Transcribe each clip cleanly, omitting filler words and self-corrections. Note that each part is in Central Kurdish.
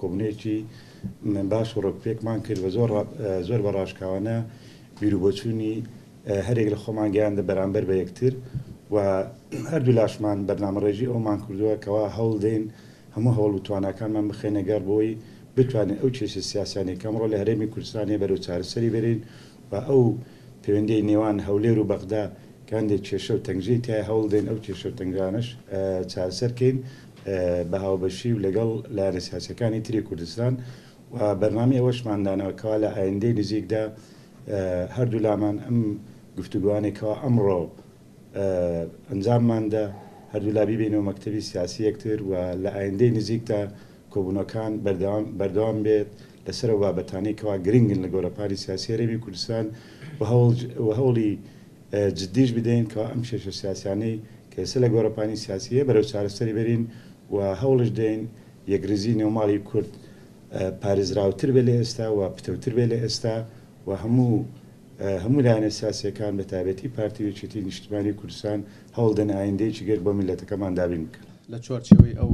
کۆبوونێکی باش و ڕۆکپێکمان کرد و زۆر بە ڕاشکاوانە بیرروبۆچوونی هەرێک لە خۆمان گەیاندە بەرامبەر بە یەکتر و هەردوو لاشمان بەرنامەڕێژی ئەومان کردووە کەوا هەوڵ دێن هەموو هەوڵ و تواناکانمان بخێنە گەر بۆی بتوانێت ئەو کێشە سیاسیانی کەمڕۆ لە هەرێمی کوردستانی بەرەو چارەسەری بێرین و ئەو پەیوەندی نێوان هەولێر و بەغدا کاندێک کێشە و تەنگژەی تای هەوڵ دێن ئەو کێشە و تەنگانش چارەسەرکەین بە هاوبەشی و لەگەڵ لایەنە سیاسیەکانی تری کوردستان و بەرنامی ئەوەشماندانەوەکەوا لە ئایندەی نزیکدا هەردوو لامان ئەم گفتوگوانێکەوە ئەمڕۆ ئەنجامماندا هەردوو لا بیبینەوە مەکتەبی سیاسی یەکتر و لە ئایندەی نزیکدا کۆبوونەکان بەردەوام بێت لەسەر و بابەتانەیەکەوا گرنگن لە گۆڕەپاری سیاسی هەرێمی کوردستان و هەوڵی جددیش بدەین کە ئەم کێشە سیاسیانەی کە ئێستا لە گۆڕەپانی سیاسیە بەرەو چارەسەری بەرین و هەوڵش دێن یەکگرزی نێوماڵی کورد پارێزراوتر بێ لە ئێستا و پتەوتر بێ لە ئێستا و هەموو لایەنە سیاسیەکان بە تایبەتی پارتی یەکێتی نیشتیمانی کوردستان هەوڵدەن ئایندەیەکی گەر بۆ میلەتەکەمان دابین بکەن لە چوارچێوەی ئەو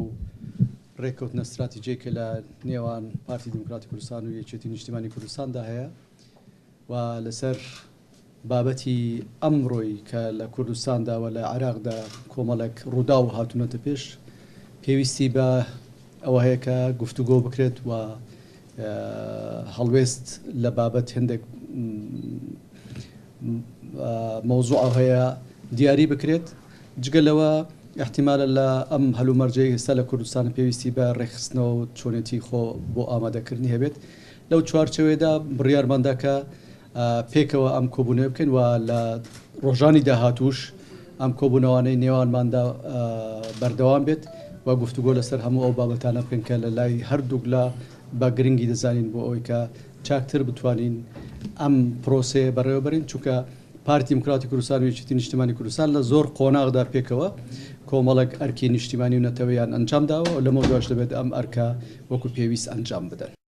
ڕێککەوتنە استراتیجیەکە لە نێوان پارتی دموکراتی کوردستان و یەکێتی نیشتیمانی کوردستاندا هەیە و لەسەر بابەتی ئەمڕۆی کە لە کوردستاندا و لە عێراقدا کۆمەڵێک ڕوودا و هاتوونەتە پێش پێویستی بە ئەوە هەیە کە گفتوگۆ بکرێت و هەڵوێست لە بابەت هەندێک مەوزوع هەیە دیاری بکرێت جگەلەوە احتیمالە لە ئەم هەلومەرجەی ئێستا لە کوردستان پێویستی بە ڕێخستنەوە و چۆنێتی خۆ بۆ ئامادەکردنی هەبێت لەو چوارچەوەیەدا بڕیارماندا کە پێکەوە ئەم کۆبوونەوە بکەین و لە ڕۆژانی داهاتوش ئەم کۆبوونەوانەی نێوانماندا بەردەوام بێت و گفتوگۆ لەسەر هەموو ئەو بابەتانە بکەن کە لە لای هەردووک لە بە گرنگی دەزانین بۆ ئەوەی کە چاکتر بتوانین ئەم پرۆسێ بەڕێوەبەرین چونکە پارتی دموکراتی کوردستان و یەکێتی نیشتیمانی کوردستان لە زۆر قۆناغدا پێکەوە کۆمەڵێک ئەرکی نیشتیمانی و نەتەوەیان ئەنجام داوە و لەمە دواش دەبێت ئەم ئەرکە وەکو پێویست ئەنجام بدەن.